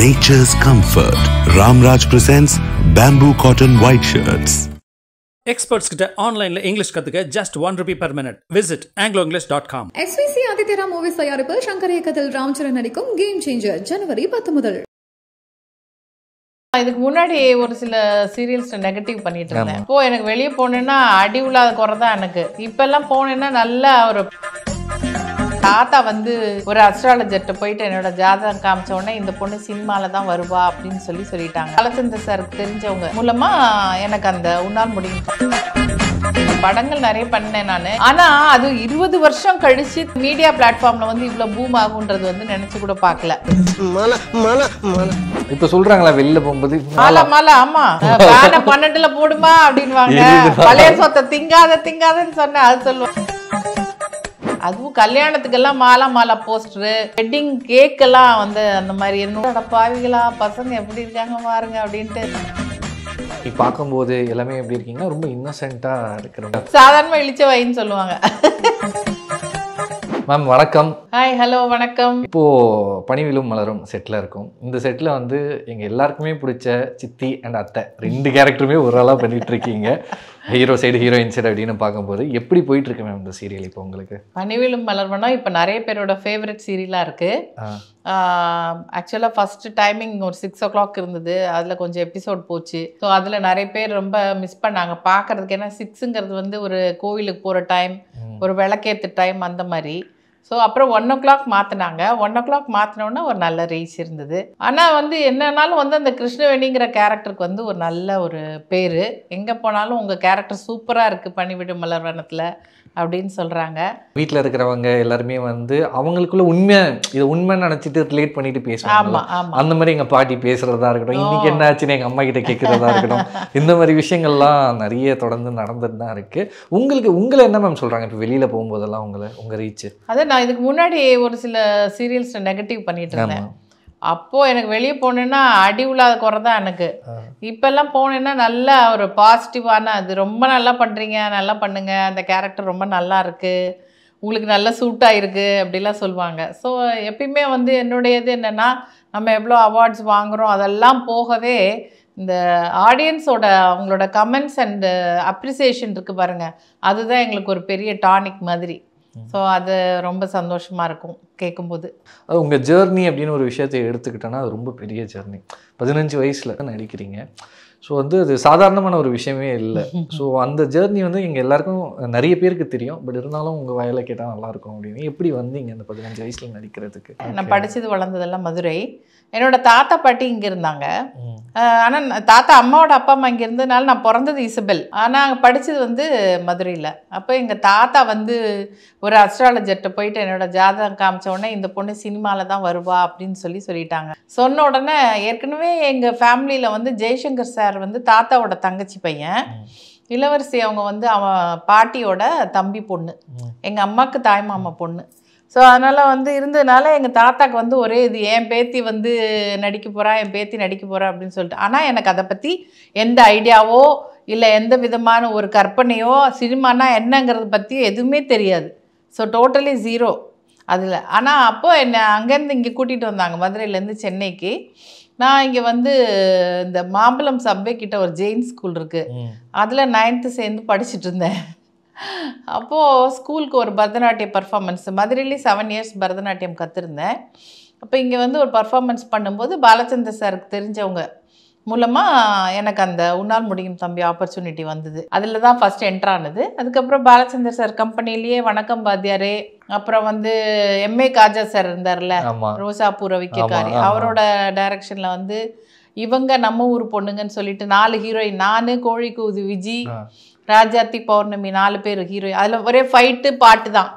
nature's comfort. Ramraj presents bamboo cotton white shirts. Experts கிட்ட ஆன்லைன்ல English கத்துக்க just ₹1 per minute. Visit angloenglish.com. SVC ஆதித்யரா movies தயாரிப்பில் சங்கர் இயக்கத்தில் ராம்சரண் நடிக்கும் கேம் சேஞ்சர் ஜனவரி 10 முதல். இதுக்கு முன்னாடி ஒரு சில சீரியல்ஸ் நெகட்டிவ் பண்ணிட்டு இருந்தேன். இப்போ எனக்கு வெளியே போனேன்னா அடி உள்ளாத குறை தான் எனக்கு. இப்பெல்லாம் போனேன்னா நல்லா ஒரு தாத்தா வந்து ஒரு அஸ்ட்ராலஜர்கிட்ட போயிட்டு என்னோட ஜாதகம் காமிச்ச உடனே இந்த பொண்ணு சினிமால தான் வருவா அப்படின்னு சொல்லிட்டாங்க. பாலச்சந்தர் சாருக்கு தெரிஞ்சவங்க மூலமா எனக்கு அந்த உன்னால் முடியும் படங்கள் நிறைய பண்ணேன் நான். ஆனா அது 20 வருஷம் கழிச்சு மீடியா பிளாட்ஃபார்ம்ல வந்து இவ்வளவு பூம் ஆகுன்றது வந்து நினைச்சு கூட பாக்கல. இப்ப சொல்றாங்களா வெளியில போகும்போது மாலா மாலா ஆமா 12ல போடுமா அப்படின்வாங்க. பழைய சொத்தை திங்காதன்னு சொன்ன அது சொல்லுவாங்க. அதுவும் கல்யாணத்துக்கெல்லாம் மாலா போஸ்டரு வெட்டிங் கேக் எல்லாம் வந்து அந்த மாதிரி என்னோட பாவிகளா பசங்க எப்படி இருக்காங்க பாருங்க அப்படின்ட்டு பார்க்கும்போது எல்லாமே எப்படி இருக்கீங்கன்னா ரொம்ப இன்னசென்ட்டா இருக்கிறோம். சாதாரணமா இழிச்ச வைன்னு சொல்லுவாங்க. மேம் வணக்கம். ஹாய் ஹலோ வணக்கம். இப்போ பனிவிலும் மலரும் செட்டில் இருக்கும். இந்த செட்டில் வந்து எங்க எல்லாருக்குமே பிடிச்ச சித்தி அண்ட் அத்தை 2 கேரக்டருமே ஒரு ஆளாக பண்ணிட்டு இருக்கீங்க. ஹீரோ சைடு ஹீரோயின் சைடு அப்படின்னு பார்க்கும்போது எப்படி போயிட்டு இருக்கு மேம் இந்த சீரியல்? இப்போ உங்களுக்கு பனிவிலும் மலர்வனம் இப்போ நிறைய பேரோட ஃபேவரட் சீரியலாக இருக்கு. ஆக்சுவலாக ஃபர்ஸ்ட் டைமிங் ஒரு 6 o'clock இருந்தது. அதில் கொஞ்சம் எபிசோட் போச்சு. ஸோ அதில் நிறைய பேர் ரொம்ப மிஸ் பண்ணாங்க பார்க்கறதுக்கு. ஏன்னா 6ங்கிறது வந்து ஒரு கோவிலுக்கு போகிற டைம், ஒரு விளக்கேற்று டைம் அந்த மாதிரி. ஸோ அப்புறம் 1 o'clock மாற்றினாங்க. 1 o'clock மாற்றினோன்னா ஒரு நல்ல ரீச் இருந்தது. ஆனால் வந்து என்னன்னாலும் வந்து அந்த கிருஷ்ணவேணிங்கிற கேரக்டருக்கு வந்து ஒரு நல்ல ஒரு பேர். எங்கே போனாலும் உங்கள் கேரக்டர் சூப்பராக இருக்குது பனிவிடும் மலர்வனத்தில் அப்படின்னு சொல்கிறாங்க. வீட்டில் இருக்கிறவங்க எல்லாருமே வந்து அவங்களுக்குள்ள இதை உண்மைன்னு நினச்சிட்டு ரிலேட் பண்ணிட்டு பேசுவாங்க. அந்த மாதிரி எங்கள் பாட்டி பேசுகிறதா இருக்கட்டும், இன்னைக்கு என்ன ஆச்சுன்னு எங்கள் அம்மா கிட்ட கேட்குறதா இருக்கட்டும், இந்த மாதிரி விஷயங்கள்லாம் நிறைய தொடர்ந்து நடந்துட்டு தான் இருக்குது. உங்களை என்ன மேம் சொல்கிறாங்க இப்போ வெளியில் போகும்போதெல்லாம் உங்கள் ரீச்? அதை நான் இதுக்கு முன்னாடி ஒரு சில சீரியல்ஸ் நெகட்டிவ் பண்ணிட்டு இருந்தேன். அப்போது எனக்கு வெளியே போனேன்னா அடி உள்ளாத குறை தான் எனக்கு. இப்போல்லாம் போனேன்னா நல்லா ஒரு பாசிட்டிவான அது ரொம்ப நல்லா பண்ணுறீங்க, நல்லா பண்ணுங்க, அந்த கேரக்டர் ரொம்ப நல்லா இருக்குது, உங்களுக்கு நல்லா சூட் ஆகிருக்கு அப்படிலாம் சொல்லுவாங்க. ஸோ எப்பயுமே வந்து என்னுடையது என்னென்னா நம்ம எவ்வளோ அவார்ட்ஸ் வாங்குகிறோம் அதெல்லாம் போகவே இந்த ஆடியன்ஸோட அவங்களோட கமெண்ட்ஸ் அண்டு அப்ரிசியேஷன் இருக்குது பாருங்கள், அதுதான் எங்களுக்கு ஒரு பெரிய டானிக் மாதிரி. ஸோ அது ரொம்ப சந்தோஷமாக இருக்கும் கேட்கும்போது. அது உங்கள் ஜேர்னி அப்படின்னு ஒரு விஷயத்தை எடுத்துக்கிட்டோன்னா அது ரொம்ப பெரிய ஜேர்னி. 15 வயசில் நடிக்கிறீங்க. ஸோ வந்து அது சாதாரணமான ஒரு விஷயமே இல்லை. ஸோ அந்த ஜேர்னி வந்து எங்கள் எல்லாருக்கும் நிறைய பேருக்கு தெரியும். பட் இருந்தாலும் உங்கள் வயலில் கேட்டால் நல்லாயிருக்கும் அப்படின்னு எப்படி வந்தீங்க அந்த 15 வயசில் நடிக்கிறதுக்கு? நான் படித்தது வளர்ந்ததெல்லாம் மதுரை. என்னோட தாத்தா பாட்டி இங்கே இருந்தாங்க. ஆனால் தாத்தா அம்மாவோட அப்பா அம்மா இங்கே இருந்ததுனால நான் பிறந்தது இசபெல். ஆனால் படித்தது வந்து மதுரையில். அப்போ எங்கள் தாத்தா வந்து ஒரு அஸ்ட்ராலஜர்கிட்ட போயிட்டு என்னோட ஜாதகம் காமிச்ச உடனே இந்த பொண்ணு சினிமாவில் தான் வருவா அப்படின்னு சொல்லிட்டாங்க. சொன்ன உடனே ஏற்கனவே எங்கள் ஃபேமிலியில் வந்து ஜெய்சங்கர் சார் வந்து தாத்தாவோட தங்கச்சி பையன், இளவரசி அவங்க வந்து அவன் பாட்டியோட தம்பி பொண்ணு, எங்கள் அம்மாவுக்கு தாய் மாமா பொண்ணு. ஸோ அதனால் வந்து இருந்ததுனால எங்கள் தாத்தாக்கு வந்து ஒரே இது என் பேத்தி வந்து நடிக்க போகிறா, என் பேத்தி நடிக்க போகிறா அப்படின்னு சொல்லிட்டு. ஆனால் எனக்கு அதை பற்றி எந்த ஐடியாவோ இல்லை எந்த விதமான ஒரு கற்பனையோ சினிமானா என்னங்கிறத பற்றி எதுவுமே தெரியாது. ஸோ டோட்டலி ஜீரோ அதில். ஆனால் அப்போது என்னை அங்கேருந்து இங்கே கூட்டிகிட்டு வந்தாங்க மதுரையிலேருந்து சென்னைக்கு. நான் இங்கே வந்து இந்த மாம்பழம் சப்வே கிட்ட ஒரு ஜெயின் ஸ்கூல் இருக்குது, அதில் 9th சேர்ந்து படிச்சுட்டு இருந்தேன். அப்போது ஸ்கூலுக்கு ஒரு பரதநாட்டிய பர்ஃபார்மன்ஸ் மதுரையிலே 7 years பரதநாட்டியம் கற்றுருந்தேன். அப்போ இங்கே வந்து ஒரு பர்ஃபார்மன்ஸ் பண்ணும்போது பாலச்சந்தர் சாருக்கு தெரிஞ்சவங்க மூலமாக எனக்கு அந்த உன்னால் முடியும் தம்பி ஆப்பர்ச்சுனிட்டி வந்தது. அதில் தான் ஃபஸ்ட் என்ட்ரு ஆனது. அதுக்கப்புறம் பாலச்சந்தர் சார் கம்பெனிலேயே வணக்கம் பாத்தியாரே, அப்புறம் வந்து MA காஜா சார் இருந்தார்ல, ரோசா பூரவிக்காரி, அவரோட டைரக்ஷனில் வந்து இவங்க நம்ம ஊர் பொண்ணுங்கன்னு சொல்லிட்டு 4 ஹீரோயின், நான், கோழிக்கூது விஜி, ராஜாத்தி பௌர்ணமி 4 பேர் ஹீரோயின். அதில் ஒரே ஃபைட்டு பாட்டு தான்.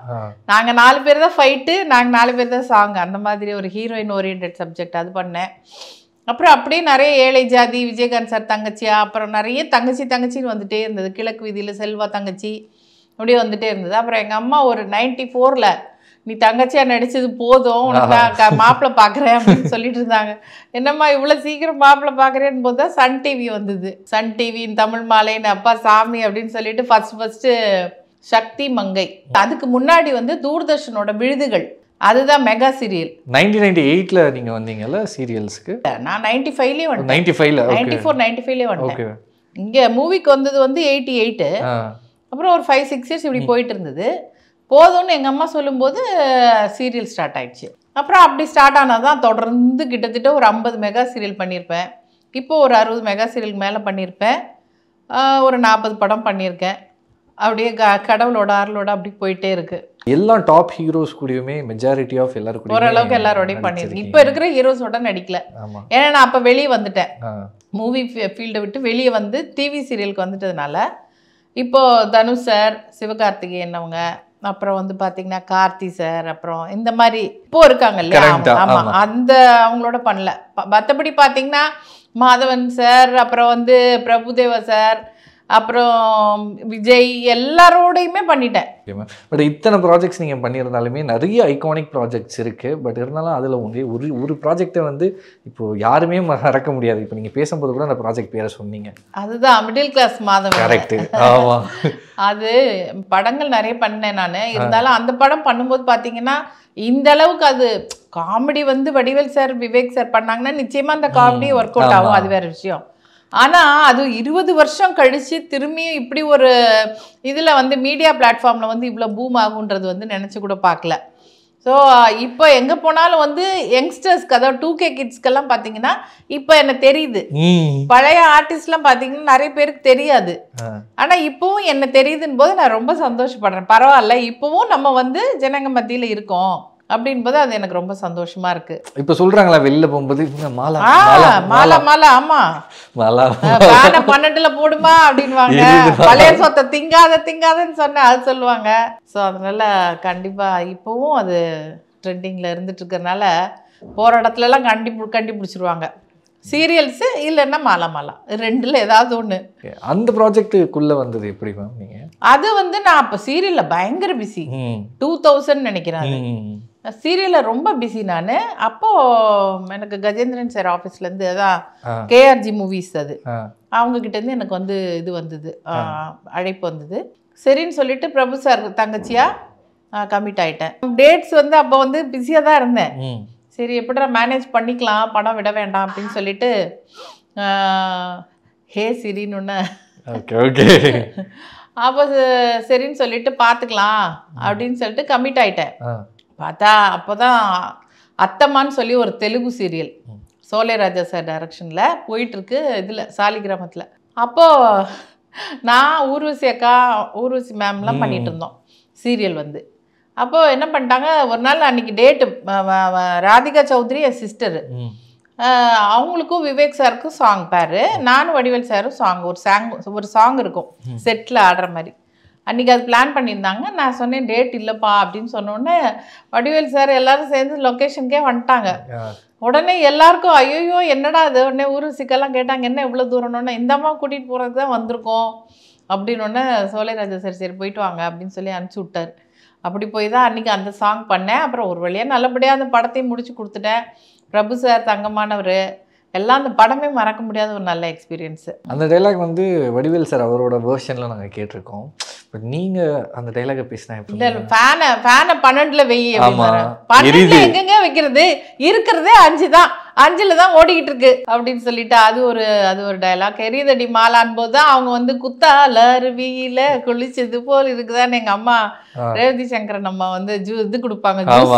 நாங்கள் 4 பேர் தான் ஃபைட்டு, நாங்கள் 4 பேர் தான் சாங். அந்த மாதிரி ஒரு ஹீரோயின் ஓரியன்ட் சப்ஜெக்ட் அது பண்ணேன். அப்புறம் அப்படியே நிறைய ஏழை ஜாதி, விஜயகாந்த் சார் தங்கச்சியா, அப்புறம் நிறைய தங்கச்சின்னு வந்துகிட்டே இருந்தது. கிழக்கு வீதியில் செல்வா தங்கச்சி அப்படியே வந்துகிட்டே இருந்தது. அப்புறம் எங்கள் அம்மா ஒரு 94ல் நீ தங்கச்சியாக நடித்தது போதும், உனக்கு நான் மாப்பிள்ளை பார்க்குறேன் அப்படின்னு சொல்லிட்டு இருந்தாங்க. என்னம்மா இவ்வளோ சீக்கிரம் மாப்பிள்ளை பார்க்குறேன்னு போது தான் சன் டிவி வந்தது. சன் டிவின்னு தமிழ் மாலைன்னு அப்பா சாமி அப்படின்னு சொல்லிட்டு ஃபஸ்ட்டு சக்தி மங்கை. அதுக்கு முன்னாடி வந்து தூர்தர்ஷனோட விழுதுகள் அதுதான் மெகா சீரியல். 1998ல நீங்க வந்தீங்கல்ல சீரியல்ஸ்க்கு? நான் 95லயே வந்துட்டேன். 95ல 94 95லயே வந்துட்டேன். இங்க மூவிக்கு வந்தது வந்து 88. அப்புறம் ஒரு 5-6 இயர்ஸ் இப்படி போயிட்டு இருந்தது. போதும்னு எங்கள் அம்மா சொல்லும்போது சீரியல் ஸ்டார்ட் ஆயிடுச்சு. அப்புறம் அப்படி ஸ்டார்ட் ஆனால் தான் தொடர்ந்து கிட்டத்தட்ட ஒரு 50 மெகா சீரியல் பண்ணியிருப்பேன். இப்போ ஒரு 60 மெகா சீரியலுக்கு மேலே பண்ணியிருப்பேன். ஒரு 40 படம் பண்ணியிருக்கேன். அப்படியே கடவுளோட அருளோட அப்படி போயிட்டே இருக்கு. எல்லா டாப் ஹீரோஸ் கூடயுமே மெஜாரிட்டி ஆஃப் எல்லாரும் கூட ஓரளவுக்கு எல்லாரோடையும் பண்ணியிருக்கேன். இப்போ இருக்கிற ஹீரோஸோட நடிக்கல. ஏன்னா நான் அப்போ வெளியே வந்துட்டேன். மூவி ஃபீல்டை விட்டு வெளியே வந்து டிவி சீரியலுக்கு வந்துட்டதுனால இப்போது தனுஷ் சார், சிவகார்த்திகேயன் அவங்க, அப்புறம் வந்து பார்த்தீங்கன்னா கார்த்தி சார், அப்புறம் இந்த மாதிரி இப்போ இருக்காங்க இல்லையா? ஆமாம், அந்த அவங்களோட பண்ணல. மற்றபடி பார்த்தீங்கன்னா மாதவன் சார், அப்புறம் வந்து பிரபுதேவா சார், அப்புறம் விஜய், எல்லாரோடையுமே பண்ணிட்டேன். பட் இத்தனை ப்ராஜெக்ட்ஸ் நீங்கள் பண்ணியிருந்தாலுமே நிறைய ஐகானிக் ப்ராஜெக்ட்ஸ் இருக்குது. பட் இருந்தாலும் அதில் ஒரு ப்ராஜெக்டை வந்து இப்போது யாருமே மறக்க முடியாது. இப்போ நீங்கள் பேசும்போது கூட அந்த ப்ராஜெக்ட் பேரை சொன்னீங்க. அதுதான் மிடில் கிளாஸ் மாதவன். கரெக்டு. ஆமாம், அது படங்கள் நிறைய பண்ணேன் நான். இருந்தாலும் அந்த படம் பண்ணும்போது பார்த்தீங்கன்னா இந்த அளவுக்கு அது காமெடி வந்து வடிவேல் சார், விவேக் சார் பண்ணாங்கன்னா நிச்சயமாக அந்த காமெடி ஒர்க் அவுட் ஆகும். அது வேறு விஷயம். ஆனால் அது 20 வருஷம் கழித்து திரும்பியும் இப்படி ஒரு இதில் வந்து மீடியா பிளாட்ஃபார்மில் வந்து இவ்வளோ பூம் ஆகுன்றது வந்து நினச்சி கூட பார்க்கல. ஸோ இப்போ எங்கே போனாலும் வந்து யங்ஸ்டர்ஸ்க்கு, அதாவது 2K கிட்ஸ்க்கெல்லாம் பார்த்தீங்கன்னா இப்போ எனக்கு தெரியுது. பழைய ஆர்டிஸ்ட்லாம் பார்த்தீங்கன்னா நிறைய பேருக்கு தெரியாது. ஆனால் இப்போவும் என்ன தெரியுதுன்னு போது நான் ரொம்ப சந்தோஷப்படுறேன். பரவாயில்ல, இப்போவும் நம்ம வந்து ஜனங்க மத்தியில் இருக்கோம் அப்படின்போது அது எனக்கு ரொம்ப சந்தோஷமா இருக்கு. இப்போ சொல்றாங்களா வெளில போகும்போது மாலா மாலா மாலா, ஆமா மாலா 12ல போடுமா அப்படின்வாங்க. பழைய சொத்தை திங்காதன்னு சொன்னேன், அது சொல்லுவாங்க. ஸோ அதனால கண்டிப்பா இப்பவும் அது ட்ரெண்டிங்ல இருந்துட்டு இருக்கிறதுனால போற இடத்துல எல்லாம் கண்டுபிடிச்சிருவாங்க. சீரியல்ஸ் இல்லைன்னா மாலா மாலா, ரெண்டுல ஏதாவது ஒன்று. அந்த ப்ராஜெக்டுக்குள்ள வந்தது எப்படி மேம் நீங்க? அது வந்து நான் அப்போ சீரியல்ல பயங்கர பிஸி. 2000 நினைக்கிறேன். சீரியலில் ரொம்ப பிஸி நான். அப்போது எனக்கு கஜேந்திரன் சார் ஆஃபீஸ்லேருந்து, அதான் கேஆர்ஜி மூவிஸ், அது அவங்கக்கிட்டேருந்து எனக்கு வந்து இது வந்தது, அழைப்பு வந்தது. சரின்னு சொல்லிட்டு பிரபு சார் தங்கச்சியாக கமிட் ஆகிட்டேன். டேட்ஸ் வந்து அப்போ வந்து பிஸியாக தான் இருந்தேன். சரி எப்படிடா மேனேஜ் பண்ணிக்கலாம், படம் விட வேண்டாம் அப்படின்னு சொல்லிட்டு ஹே சிரின்னு ஒன்று. அப்போ சரின்னு சொல்லிட்டு பார்த்துக்கலாம் அப்படின்னு சொல்லிட்டு கமிட் ஆகிட்டேன். பார்த்தா அப்போ தான் அத்தம்மான்னு சொல்லி ஒரு தெலுங்கு சீரியல் சோலைராஜா சார் டைரக்ஷனில் போயிட்டுருக்கு, இதில் சாலிகிராமத்தில். அப்போது நான் ஊர்வசி அக்கா, ஊர்வசி மேம்லாம் பண்ணிகிட்டு இருந்தோம் சீரியல் வந்து. அப்போது என்ன பண்ணிட்டாங்க, ஒரு நாள் அன்றைக்கி டேட்டு, ராதிகா சௌத்ரி என் சிஸ்டரு, அவங்களுக்கும் விவேக் சாருக்கும் சாங் பேர், நானும் வடிவேல் சாரும் சாங், ஒரு சாங் இருக்கும் செட்டில் ஆடுற மாதிரி. அன்றைக்கி அது பிளான் பண்ணியிருந்தாங்க. நான் சொன்னேன் டேட் இல்லைப்பா அப்படின்னு சொன்னோடனே வடிவேல் சார் எல்லோரும் சேர்ந்து லொக்கேஷனுக்கே வந்துட்டாங்க. உடனே எல்லாருக்கும் ஐயோ என்னடா அது, உடனே ஊர்வசிக்கெல்லாம் கேட்டாங்க என்ன இவ்வளோ தூரம்னு. இந்த அம்மா கூட்டிகிட்டு போகிறதுக்கு தான் வந்திருக்கோம் அப்படின்னோடனே சோலைராஜா சார் சரி போயிட்டு வாங்க அப்படின்னு சொல்லி அனுப்பிச்சி விட்டார். அப்படி போய் தான் அன்றைக்கி அந்த சாங் பண்ணேன். அப்புறம் ஒரு வழியாக நல்லபடியாக அந்த படத்தையும் முடிச்சு கொடுத்துட்டேன். பிரபு சார் தங்கமானவர், எல்லாம் அந்த படமே மறக்க முடியாத ஒரு நல்ல எக்ஸ்பீரியன்ஸு. அந்த டைலாக் வந்து வடிவேல் சார் அவரோட வேர்ஷனில் நாங்கள் கேட்டிருக்கோம். பட் நீங்கள் அந்த டைலாகை பேசினா இல்லை, ஃபேனை 12ல் வெய்ய, 12ல் எங்கெங்க வைக்கிறது, இருக்கிறதே 5 தான், 5ல் தான் ஓடிக்கிட்டு இருக்கு அப்படின்னு சொல்லிட்டு அது ஒரு டைலாக். எரியதடி மாலான் போது தான் அவங்க வந்து குத்தால அருவியில குளிச்சது போல் இருக்குதான்னு எங்கள் அம்மா ரேவதி சங்கரன் அம்மா வந்து இது கொடுப்பாங்க ஜூஸ்.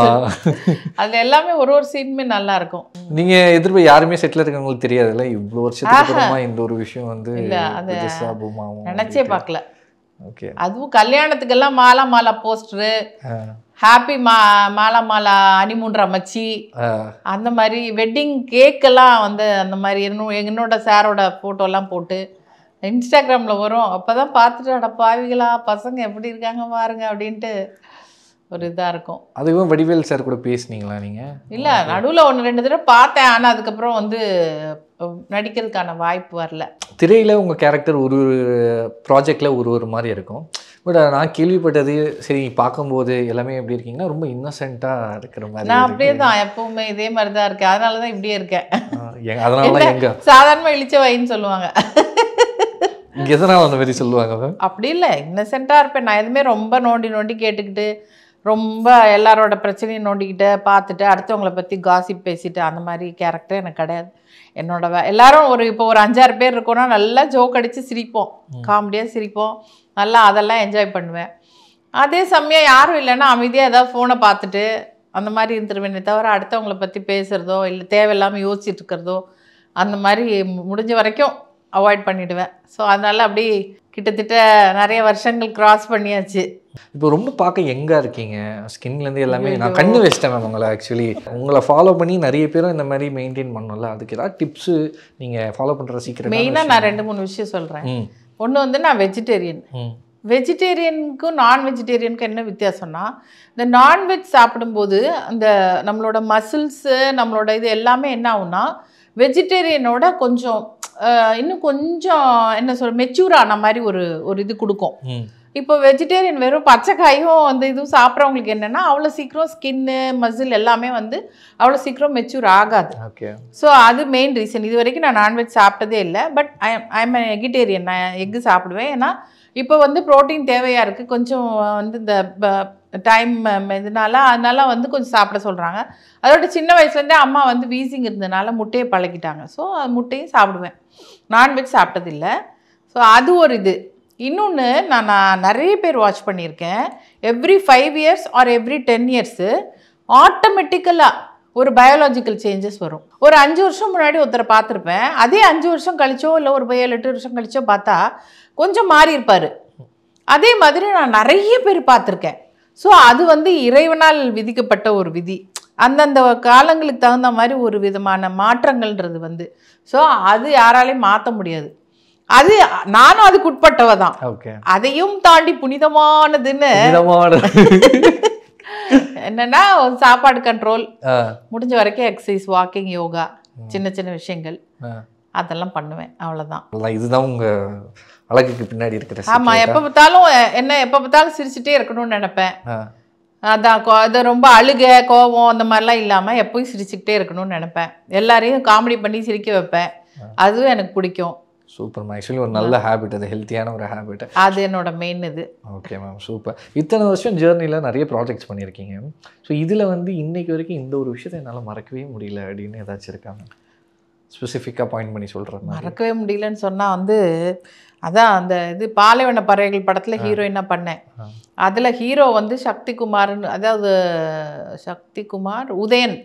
அதில் எல்லாமே ஒரு சீனுமே நல்லா இருக்கும். நீங்கள் எதிர்ப்பு யாருமே செட்டில் இருக்கவங்களுக்கு தெரியாதுல்ல, இவ்வளோ வருஷத்துக்கு அப்புறமா இந்த ஒரு விஷயம் வந்து நினச்சே பார்க்கல. அதுவும் கல்யாணத்துக்கெல்லாம் மாலா மாலா போஸ்டரு, ஹாப்பி மாலா மாலா ஹனிமூன் ரமச்சி, அந்த மாதிரி வெட்டிங் கேக்கெல்லாம் வந்து அந்த மாதிரி என்னோட சாரோட ஃபோட்டோலாம் போட்டு இன்ஸ்டாகிராமில் வரும். அப்போ தான் பார்த்துட்டு அட பாவிகளா பசங்க எப்படி இருக்காங்க பாருங்க அப்படின்ட்டு ஒரு இதாக இருக்கும். அதுவும் வடிவேல் சார் கூட பேசுனீங்களா நீங்கள்? இல்லை, நடுவில் 1-2 தடவை பார்த்தேன். ஆனால் அதுக்கப்புறம் வந்து நடிக்கிறதுக்கான வாய்ப்பு வரல. திரையில் உங்கள் கேரக்டர் ஒரு ப்ராஜெக்டில் ஒரு மாதிரி இருக்கும். பட் நான் கேள்விப்பட்டது, சரி பார்க்கும்போது எல்லாமே எப்படி இருக்கீங்கன்னா ரொம்ப இன்னசென்ட்டாக இருக்கிற மாதிரி. நான் அப்படியே தான் எப்பவுமே இதே மாதிரி தான் இருக்கேன். அதனால தான் இப்படியே இருக்கேன். அதனால தான் எங்கே சாதாரணமாக இழிச்ச வைன்னு சொல்லுவாங்க. எதனால் அந்த மாதிரி சொல்லுவாங்க? அப்படி இல்லை, இன்னசென்ட்டாக இருப்பேன் நான். எதுவுமே ரொம்ப நோண்டி கேட்டுக்கிட்டு ரொம்ப எல்லாரோட பிரச்சனையும் நோண்டிக்கிட்டு பார்த்துட்டு அடுத்தவங்கள பற்றி காசிப் பேசிட்டு அந்த மாதிரி கேரக்டர் எனக்கு கிடையாது. என்னோட எல்லாரும் இப்போ ஒரு 5-6 பேர் இருக்கோன்னா நல்லா ஜோக் அடித்து சிரிப்போம், காமெடியாக சிரிப்போம், நல்லா அதெல்லாம் என்ஜாய் பண்ணுவேன். அதே சமயம் யாரும் இல்லைன்னா அமைதியாக ஏதாவது ஃபோனை பார்த்துட்டு அந்த மாதிரி இருந்துருவேனே தவிர அடுத்தவங்கள பற்றி பேசுகிறதோ இல்லை தேவையில்லாமல் யோசிச்சுட்டு இருக்கிறதோ அந்த மாதிரி முடிஞ்ச வரைக்கும் அவாய்ட் பண்ணிவிடுவேன். ஸோ அதனால் அப்படி கிட்டத்தட்ட நிறைய வருஷங்கள் கிராஸ் பண்ணியாச்சு. இப்போ ரொம்ப பார்க்க எங்கே இருக்கீங்க, ஸ்கின்லேருந்து எல்லாமே. நான் கண்ணு வச்சிட்டேன் மேம் உங்களை. ஆக்சுவலி உங்களை ஃபாலோ பண்ணி நிறைய பேரும் இந்த மாதிரி மெயின்டைன் பண்ணல. அதுக்கு ஏதாவது டிப்ஸு நீங்கள் ஃபாலோ பண்ணுற சீக்கிரம்? மெயினாக நான் 2-3 விஷயம் சொல்கிறேன். ஒன்று வந்து நான் வெஜிடேரியன். வெஜிடேரியனுக்கும் நான் வெஜிடேரியனுக்கும் என்ன வித்தியாசம்னா, இந்த நான்வெஜ் சாப்பிடும்போது அந்த நம்மளோட மசில்ஸு நம்மளோட இது எல்லாமே என்ன ஆகும்னா வெஜிடேரியனோட கொஞ்சம் இன்னும் கொஞ்சம் என்ன சொல்ற மெச்சூர் ஆன மாதிரி ஒரு இது கொடுக்கும். இப்போ வெஜிடேரியன் வெறும் பச்சைக்காயும் வந்து இதுவும் சாப்பிட்றவங்களுக்கு என்னென்னா அவ்வளோ சீக்கிரம் ஸ்கின்னு மசில் எல்லாமே வந்து அவ்வளோ சீக்கிரம் மெச்சூர் ஆகாது. ஓகே. ஸோ அது மெயின் ரீசன். இது வரைக்கும் நான் நான்வெஜ் சாப்பிட்டதே இல்லை. But I am eggetarian. நான் எக்கு சாப்பிடுவேன். ஏன்னா இப்போ வந்து ப்ரோட்டீன் தேவையாக இருக்குது. கொஞ்சம் வந்து இந்த டைம் அதனால வந்து கொஞ்சம் சாப்பிட சொல்கிறாங்க. அதோட சின்ன வயசுலேருந்தே அம்மா வந்து வீசிங் இருந்ததுனால முட்டையை பழகிட்டாங்க. ஸோ முட்டையும் சாப்பிடுவேன். நான்வெஜ் சாப்பிட்டதில்லை. ஸோ அது ஒரு இது. இன்னொன்று நான் நிறைய பேர் வாட்ச் பண்ணியிருக்கேன். Every 5 years or every 10 years ஆட்டோமேட்டிக்கலாக ஒரு பயாலஜிக்கல் சேஞ்சஸ் வரும். ஒரு 5 வருஷம் முன்னாடி ஒருத்தரை பார்த்துருப்பேன். அதே 5 வருஷம் கழிச்சோ இல்லை ஒரு 7-8 வருஷம் கழிச்சோ பார்த்தா கொஞ்சம் மாறி இருப்பார். அதே மாதிரி நான் நிறைய பேர் பார்த்துருக்கேன். ஸோ அது வந்து இறைவனால் விதிக்கப்பட்ட ஒரு விதி. அந்தந்த காலங்களுக்கு தகுந்த மாதிரி ஒரு விதமான மாற்றங்கள்ன்றது வந்து ஸோ அது யாராலையும் மாற்ற முடியாது. அது நானும் அதுக்கு உட்பட்டவ தான். அதையும் தாண்டி புனிதமானதுன்னு என்னன்னா சாப்பாடு கண்ட்ரோல், முடிஞ்ச வரைக்கும் எக்ஸசைஸ், வாக்கிங், யோகா, சின்ன சின்ன விஷயங்கள் அதெல்லாம் பண்ணுவேன். அவ்வளோதான். இதுதான் உங்க அழகுக்கு பின்னாடி இருக்கிற. ஆமாம். எப்போ பார்த்தாலும் சிரிச்சுட்டே இருக்கணும்னு நினைப்பேன். அதான் அது ரொம்ப அழுக கோபம் அந்த மாதிரிலாம் இல்லாமல் எப்போயும் சிரிச்சுக்கிட்டே இருக்கணும்னு நினைப்பேன். எல்லாரையும் காமெடி பண்ணி சிரிக்க வைப்பேன். அதுவும் எனக்கு பிடிக்கும். Super ma'am. ஆக்சுவலி ஒரு நல்ல ஹேபிட், அது ஹெல்த்தியான ஒரு ஹேபிட். அது என்னோட மெயின் இது. Okay ma'am, super. இத்தனை வருஷம் ஜேர்னியில் நிறைய ப்ராஜெக்ட்ஸ் பண்ணியிருக்கீங்க. ஸோ இதில் வந்து இன்னைக்கு வரைக்கும் இந்த ஒரு விஷயத்தை என்னால் மறக்கவே முடியல அப்படின்னு ஏதாச்சும் இருக்காங்க ஸ்பெசிஃபிக்காக பாயிண்ட் பண்ணி சொல்கிறேன்? மறக்கவே முடியலன்னு சொன்னால் வந்து அதான் அந்த இது பாலைவன பறவைகள் படத்தில் ஹீரோயினாக பண்ணேன். அதில் ஹீரோ வந்து சக்திகுமார்னு, அதாவது சக்திகுமார் உதயன்.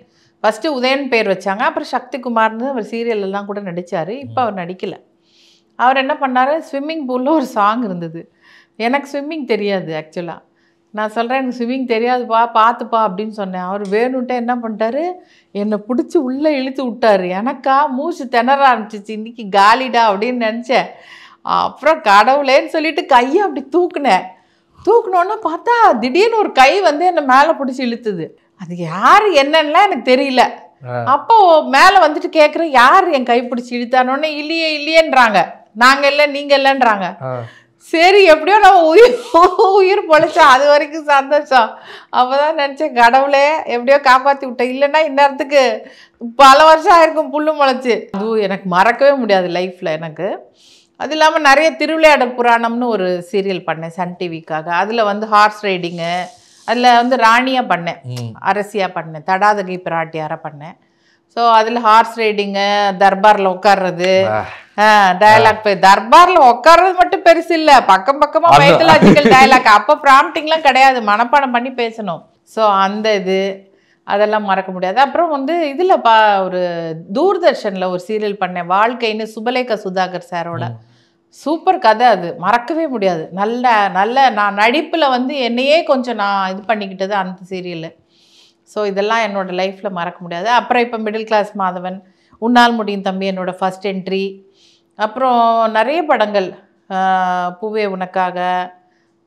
ஃபஸ்ட்டு உதயன் பேர் வச்சாங்க. அப்புறம் சக்திகுமார்னு அவர் சீரியல்லாம் கூட நடித்தார். இப்போ அவர் நடிக்கலை. அவர் என்ன பண்ணார், ஸ்விம்மிங் பூலில் ஒரு சாங் இருந்தது. எனக்கு ஸ்விம்மிங் தெரியாது ஆக்சுவலாக. நான் சொல்கிறேன் எனக்கு ஸ்விம்மிங் தெரியாதுப்பா பார்த்துப்பா அப்படின்னு சொன்னேன். அவர் வேணுன்ட்டே என்ன பண்ணிட்டாரு, என்னை பிடிச்சி உள்ளே இழுத்து விட்டார். எனக்கா மூச்சு திணற ஆரம்பிச்சிச்சு. இன்றைக்கி காலிடா அப்படின்னு நினச்சேன். அப்புறம் கடவுளேன்னு சொல்லிட்டு கையை அப்படி தூக்குனோன்னா பார்த்தா திடீர்னு ஒரு கை வந்து என்னை மேலே பிடிச்சி இழுத்துது. அது யார் என்னன்னா எனக்கு தெரியல. அப்போ மேலே வந்துட்டு கேட்குறேன், யார் என் கை பிடிச்சி இழுத்தானோன்னே இல்லையேன்றாங்க. நாங்கள் இல்லை நீங்கள் இல்லைன்றாங்க. சரி எப்படியோ நம்ம உயிர் பொழைச்சா அது வரைக்கும் சந்தோஷம். அப்போதான் நினச்சேன், கடவுளே எப்படியோ காப்பாற்றி விட்டேன். இல்லைன்னா இந்நேரத்துக்கு பல வருஷம் ஆயிருக்கும் புல்லு முளைச்சி. அதுவும் எனக்கு மறக்கவே முடியாது லைஃப்பில் எனக்கு. அது இல்லாமல் நிறைய திருவிளையாடல் புராணம்னு ஒரு சீரியல் பண்ணேன் சன் டிவிக்காக. அதில் வந்து ஹார்ஸ் ரைடிங்கு, அதில் வந்து ராணியாக பண்ணேன், அரசியாக பண்ணேன், தடாதகை பிராட்டியாராக பண்ணேன். ஸோ அதில் ஹார்ஸ் ரைடிங்கு, தர்பாரில் உட்கார்றது, டயலாக் தர்பாரில் உட்கார்றது மட்டும் பெருசு இல்லை, பக்கமாக மைத்தலாஜிக்கல் டயலாக். அப்போ ப்ராம்ப்டிங்லாம் கிடையாது, மனப்பாடம் பண்ணி பேசணும். ஸோ அந்த இது அதெல்லாம் மறக்க முடியாது. அப்புறம் வந்து இதில் ஒரு தூர்தர்ஷனில் ஒரு சீரியல் பண்ணேன், வாழ்க்கைன்னு, சுபலேகா சுதாகர் சாரோட. சூப்பர் கதை, அது மறக்கவே முடியாது. நல்ல நான் நடிப்பில் வந்து என்னையே கொஞ்சம் நான் இது பண்ணிக்கிட்டது அந்த சீரியல். ஸோ இதெல்லாம் என்னோடய லைஃப்பில் மறக்க முடியாது. அப்புறம் இப்போ மிடில் கிளாஸ் மாதவன், உன்னால் முடியும் தம்பி என்னோடய ஃபஸ்ட் என்ட்ரி. அப்புறம் நிறைய படங்கள், பூவே உனக்காக,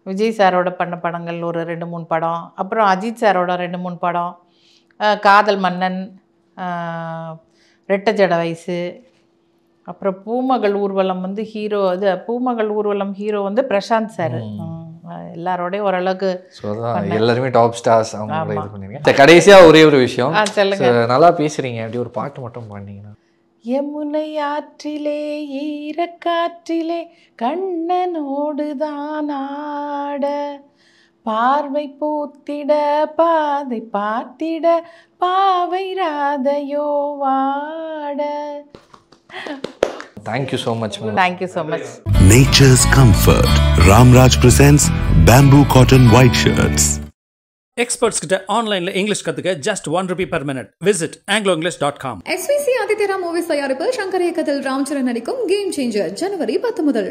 விஜய் சாரோட பண்ண படங்கள் ஒரு 2-3 படம். அப்புறம் அஜித் சாரோட 2-3 படம், காதல் மன்னன், ரெட்டை ஜட வயசு. அப்புறம் பூமகள் ஊர்வலம் வந்து ஹீரோ, இது பூமகள் ஊர்வலம் ஹீரோ வந்து பிரசாந்த் சார். எல்லாரோடையும் ஓரளவுக்கு எல்லாருமே டாப் ஸ்டார்ஸ் அவங்க இது பண்ணிருக்கீங்க. கடைசியா ஒரே ஒரு விஷயம் நல்லா பேசுறீங்க, அப்படி ஒரு பாட்டு மட்டும் பாடினீங்கன்னா. யமுனை ஆற்றிலே ஈரக்காற்றிலே கண்ணனோடு தான் ஆட பார்வை பூத்திட பாதை பார்த்திட பாவை ராதையோ வாட. Thank you so much. Thank you so much. Nature's comfort. Ramraj presents bamboo cotton white shirts. Experts கிட்ட ஆன்லைன்ல இங்கிலீஷ் கத்துக்க just 1 rupee per minute. Visit angloenglish.com. SVC ஆதித்யரா மூவிஸ் தயாரிப்பில் சங்கர் இயக்கத்தில் ராம்சரண் நடிக்கும் கேம் சேஞ்சர் ஜனவரி 10 முதல்.